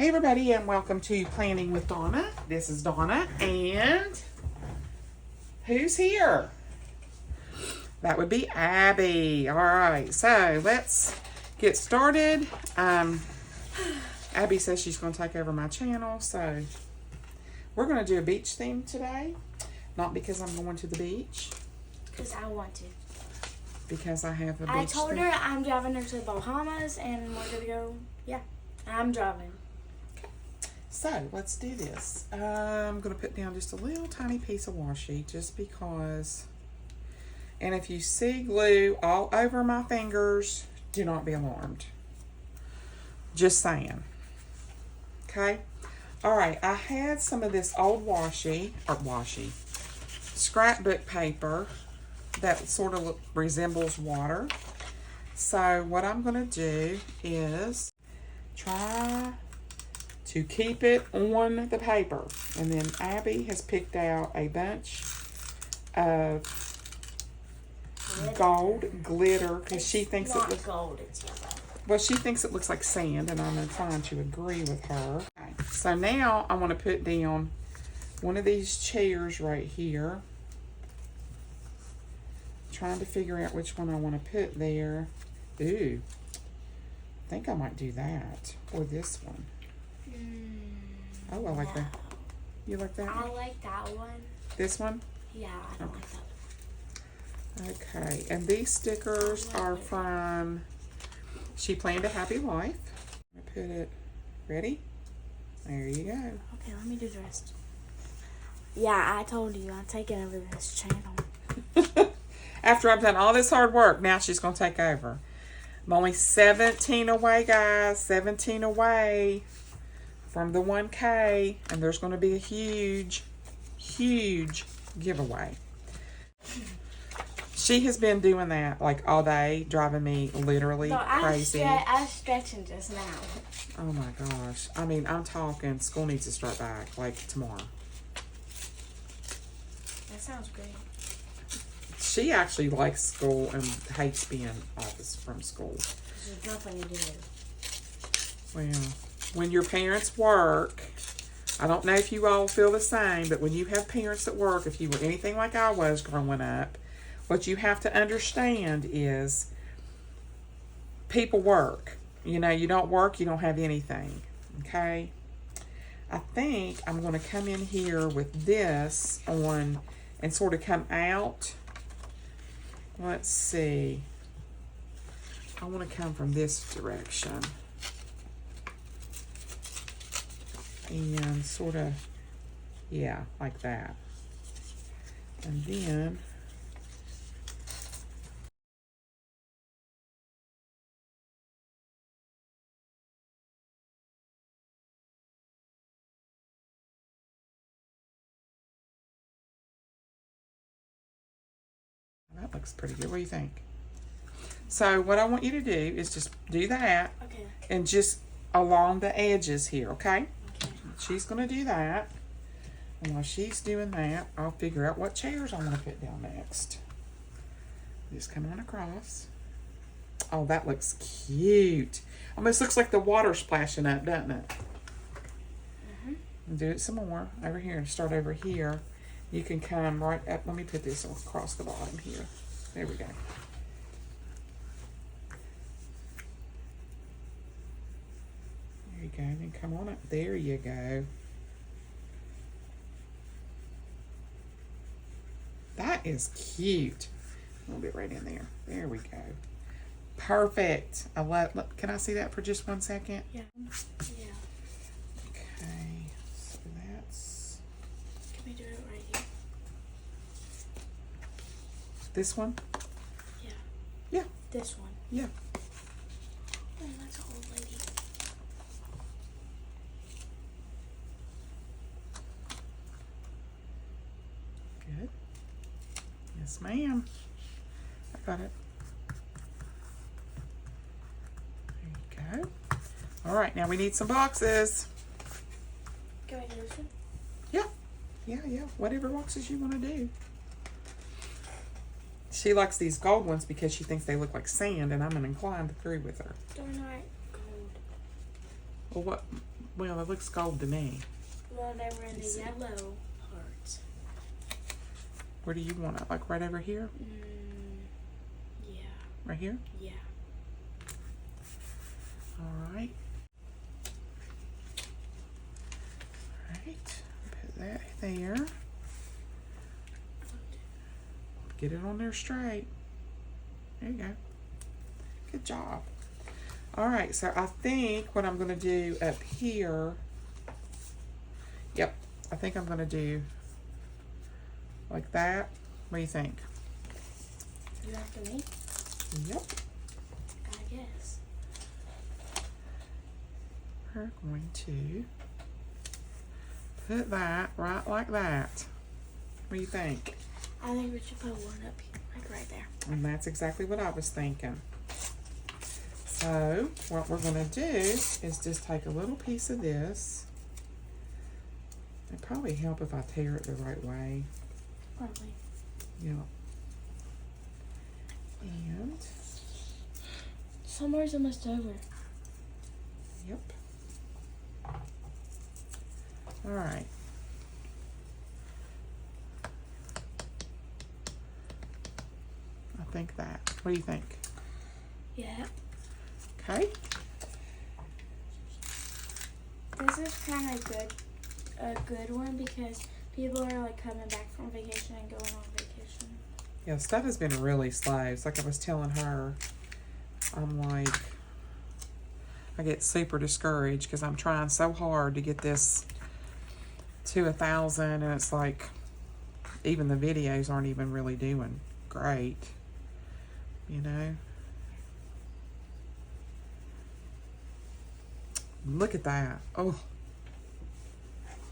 Hey everybody, and welcome to Planning with Donna. This is Donna, and who's here? That would be Abby. All right, so let's get started. Abby says she's going to take over my channel, so we're going to do a beach theme today. Not because I'm going to the beach. Because I want to. Because I have a beach I told theme. her I'm driving her to the Bahamas, and we're going to go, yeah, I'm driving. So, let's do this. I'm going to put down just a little tiny piece of washi just because. And if you see glue all over my fingers, do not be alarmed. Just saying. Okay? Alright, I had some of this old scrapbook paper that sort of resembles water. So, what I'm going to do is try to keep it on the paper. And then Abby has picked out a bunch of gold glitter because she thinks it looks gold, it's yellow. Well, she thinks it looks like sand, and I'm inclined to agree with her. Okay. So now I want to put down one of these chairs right here. Trying to figure out which one I want to put there. Ooh, I think I might do that or this one. Oh, I like that. You like that one? I like that one. This one? Yeah, I don't like that one. Okay, and these stickers are from She Planned a Happy Life. I put it, ready? There you go. Okay, let me do the rest. Yeah, I told you, I'm taking over this channel. After I've done all this hard work, now she's going to take over. I'm only 17 away, guys. 17 away from the 1K. And there's going to be a huge, huge giveaway. She has been doing that like all day, driving me literally crazy. I'm stretching just now. Oh my gosh. I mean, I'm talking school needs to start back like tomorrow. That sounds great. She actually likes school and hates being off from school. There's nothing to do. Well, when your parents work, I don't know if you all feel the same, but when you have parents that work, if you were anything like I was growing up, what you have to understand is people work. You know, you don't work, you don't have anything. Okay? I think I'm going to come in here with this on and sort of come out. Let's see. I want to come from this direction. And sort of, yeah, like that. And then that looks pretty good. What do you think? So what I want you to do is just do that. Okay. And just along the edges here, okay? Okay. She's going to do that. And while she's doing that, I'll figure out what chairs I want to put down next. Just come on across. Oh, that looks cute. Almost looks like the water splashing up, doesn't it? Mm-hmm. And do it some more over here and start over here. You can come right up. Let me put this across the bottom here. There we go. There you go. Then come on up. There you go. That is cute. A little bit right in there. There we go. Perfect. I love. Can I see that for just 1 second? Yeah. Yeah. Okay. So that's Can we do it right here? this one. Yeah. Yeah. This one. Yeah. Oh, that's an old lady. Good. Yes, ma'am. I got it. There you go. All right, now we need some boxes. Can I do this one? Yeah. Yeah. Whatever boxes you want to do. She likes these gold ones because she thinks they look like sand, and I'm inclined to agree with her. They're not gold. Well, Well, it looks gold to me. Well, they were in the yellow part. Where do you want it? Like right over here? Yeah. Right here? Yeah. All right. All right. Put that there. Get it on there straight. There you go. Good job. All right, so I think what I'm going to do up here, yep, I think I'm going to do like that. What do you think? You after me? Yep. I guess. We're going to put that right like that. What do you think? I think we should put one up here, like right there. And that's exactly what I was thinking. So what we're going to do is just take a little piece of this. It'd probably help if I tear it the right way. Probably. Yeah. And Summer's almost over. yep. All right. I think that. What do you think? Yeah. Okay. This is kind of a good one because people are like coming back from vacation and going on vacation. Yeah, stuff has been really slow. It's like I was telling her, I'm like, I get super discouraged because I'm trying so hard to get this to 1,000, and it's like, even the videos aren't even really doing great, you know? Look at that. Oh,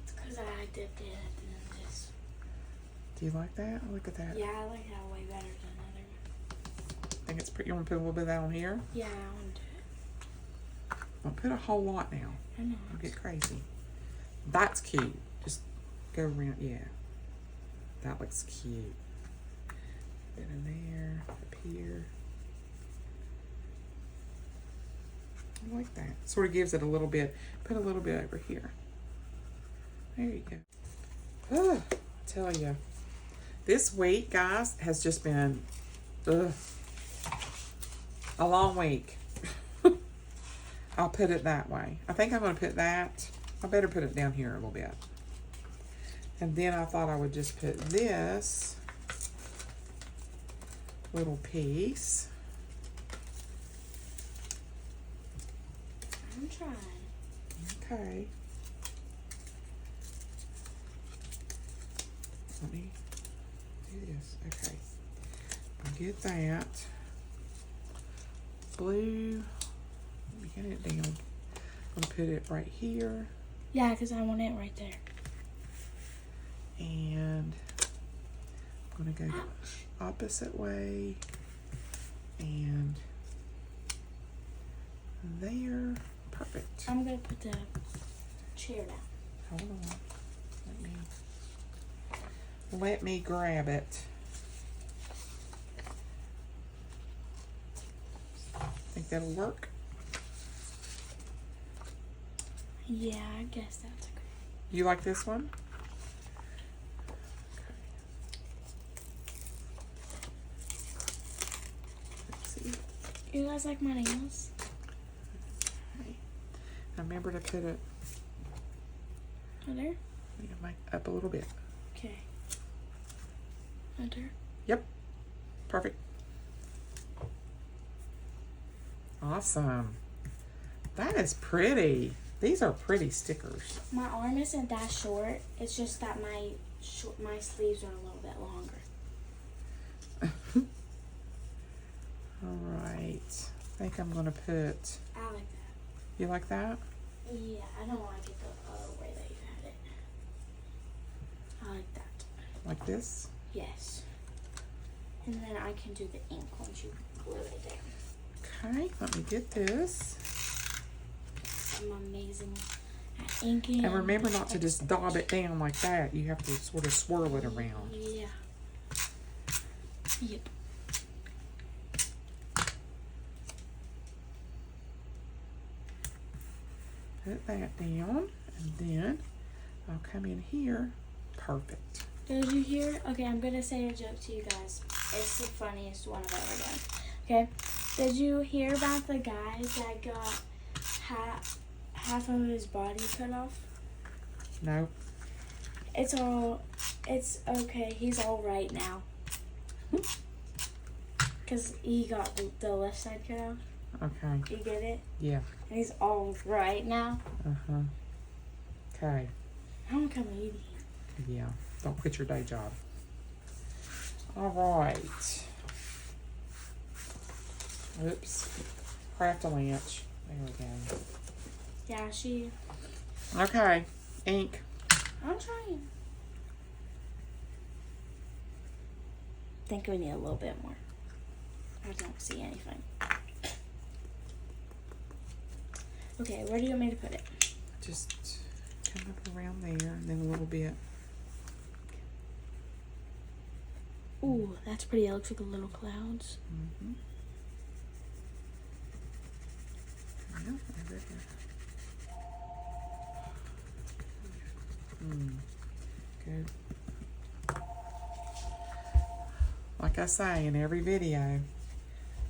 It's because I dipped it in this. do you like that? Look at that. Yeah, I like that way better than other one. I think it's pretty. You want to put a little bit of that on here? Yeah, I want to do it. I'll put a whole lot now. I know. I'll get crazy. That's cute. Just go around. Yeah. That looks cute. Bit in there, up here. I like that. Sort of gives it a little bit. Put a little bit over here. There you go. Oh, I tell you, this week, guys, has just been a long week. I'll put it that way. I think I'm going to put that. I better put it down here a little bit. And then I thought I would just put this little piece. I'm trying. Okay. Let me do this. Okay. I'll get that. Blue. Let me get it down. I'm going to put it right here. Yeah, because I want it right there. And I'm going to go the opposite way. And there. Perfect. I'm going to put the chair down. Hold on. Let me grab it. Think that'll work? Yeah, I guess that's great. You like this one? Let's see. You guys like my nails? Okay. Now remember to put it Under? up a little bit. Okay. Under? Yep. Perfect. Awesome. That is pretty. These are pretty stickers. My arm isn't that short. It's just that my sleeves are a little bit longer. All right. I think I'm going to put... I like that. You like that? Yeah, I don't like it the other way that you had it. I like that. Like this? Yes. And then I can do the ink once you glue it down. Okay, let me get this. I'm amazing at inking. And remember not to just dab it down like that. You have to sort of swirl it around. Yeah. Yep. Put that down, and then I'll come in here. Perfect. Did you hear? Okay, I'm gonna say a joke to you guys. It's the funniest one I've ever done. Okay, did you hear about the guy that got half of his body cut off? No. It's okay. He's all right now. Cause he got the left side cut off. Okay. You get it? Yeah. And he's all right now. Okay. I'm gonna come eat him. Yeah. Don't quit your day job. All right. Oops. Craft a lunch. There we go. Yeah, she. Okay. Ink. I'm trying. Think we need a little bit more. I don't see anything. Okay, where do you want me to put it? Just come up around there, and then a little bit. Ooh, that's pretty. It looks like little clouds. Yeah, over here. Good. Like I say in every video,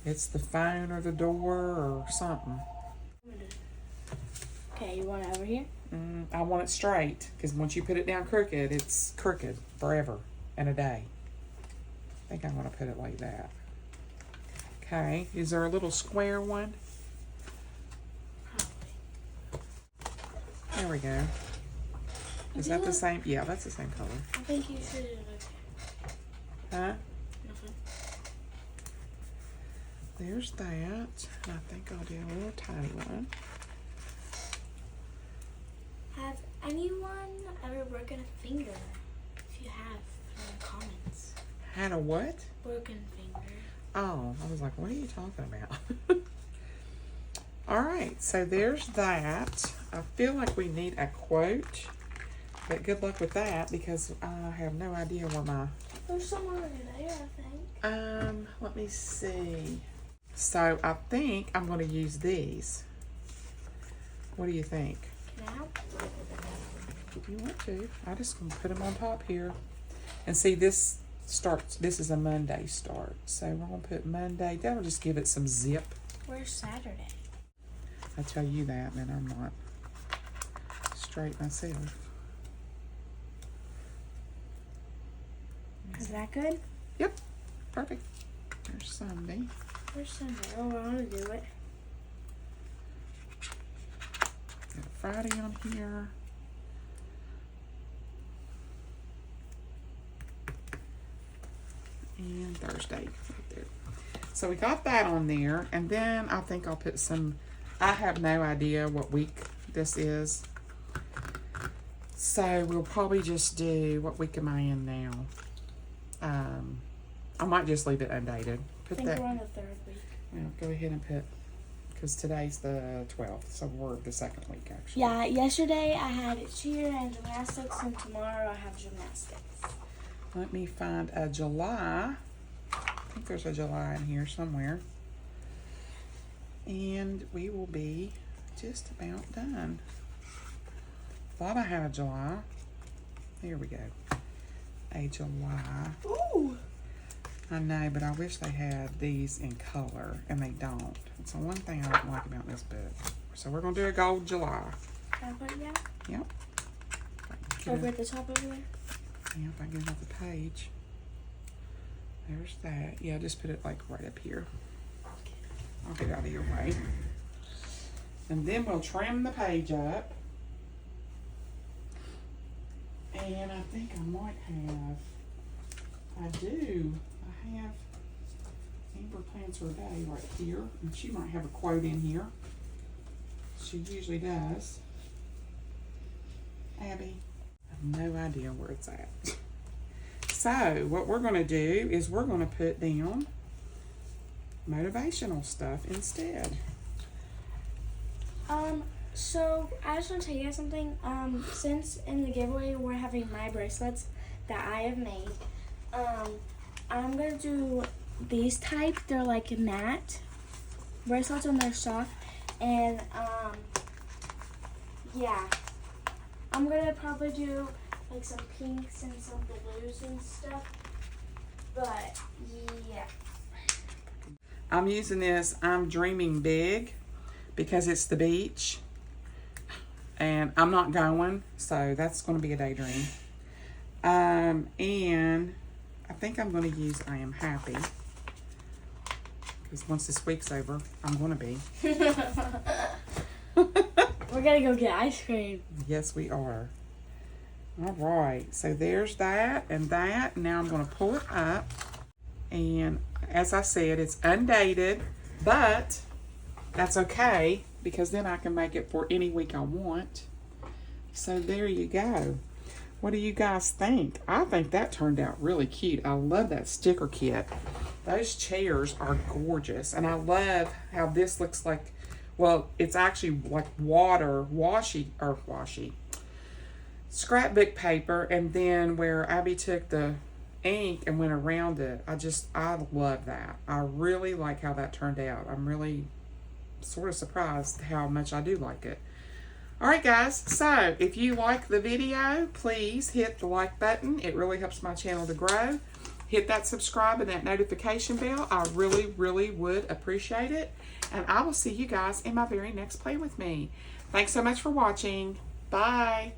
it's the phone or the door or something. Okay, you want it over here? I want it straight, because once you put it down crooked, it's crooked forever and a day. I think I'm going to put it like that. Okay, is there a little square one? Probably. There we go. Is that the same? Yeah, that's the same color. I think you should have. Huh? Nothing. There's that. And I think I'll do a little tiny one. Have anyone ever broken a finger? If you have, put in the comments. Had a what? Broken finger. Oh, I was like, what are you talking about? All right, so there's that. I feel like we need a quote, but good luck with that because I have no idea where my... There's some over there, I think. Let me see. So I think I'm going to use these. What do you think? Now? If you want to. I just going to put them on top here. And see, this is a Monday start. So we're going to put Monday. That'll just give it some zip. Where's Saturday? I tell you that, and I'm not straight myself. Is that good? Yep, perfect. There's Sunday. Where's Sunday? Oh, I want to do it. Got Friday on here. And Thursday right there. So we got that on there, and then I think I'll put some, I have no idea what week this is. So we'll probably just do, what week am I in now? I might just leave it undated. I think we're on the 3rd week. Yeah, go ahead and put, because today's the 12th, so we're the 2nd week actually. Yeah, yesterday I had cheer and gymnastics, and tomorrow I have gymnastics. Let me find a July. I think there's a July in here somewhere. And we will be just about done. Thought I had a July. Here we go. A July. Ooh! I know, but I wish they had these in color, and they don't. It's the one thing I don't like about this book. So we're going to do a gold July. Can I put it down? Yep. Over at the top over there? Yeah, if I get it off the page. There's that. Yeah, just put it like right up here. I'll get out of your way. And then we'll trim the page up. And I think I might have, I have Amber Plans Her Day right here. And she might have a quote in here. She usually does. Abby, I have no idea where it's at. So what we're going to do is we're going to put down motivational stuff instead. So I just want to tell you guys something. Since in the giveaway we're having my bracelets that I have made, I'm gonna do these type. They're like matte bracelets and they're soft, and yeah. I'm gonna probably do like some pinks and some blues and stuff. But yeah. I'm using this I'm Dreaming Big because it's the beach. And I'm not going, so that's going to be a daydream. And I think I'm going to use I Am Happy. Because once this week's over, I'm going to be. We're going to go get ice cream. Yes, we are. All right, so there's that and that. Now I'm going to pull it up. And as I said, it's undated, but that's okay because then I can make it for any week I want. So there you go. What do you guys think? I think that turned out really cute. I love that sticker kit. Those chairs are gorgeous. And I love how this looks like, well, it's actually like washi, scrapbook paper. And then where Abby took the ink and went around it. I love that. I really like how that turned out. I'm really sort of surprised how much I do like it. Alright guys, so if you like the video, please hit the like button. It really helps my channel to grow. Hit that subscribe and that notification bell. I really, really would appreciate it. And I will see you guys in my very next Play With Me. Thanks so much for watching. Bye.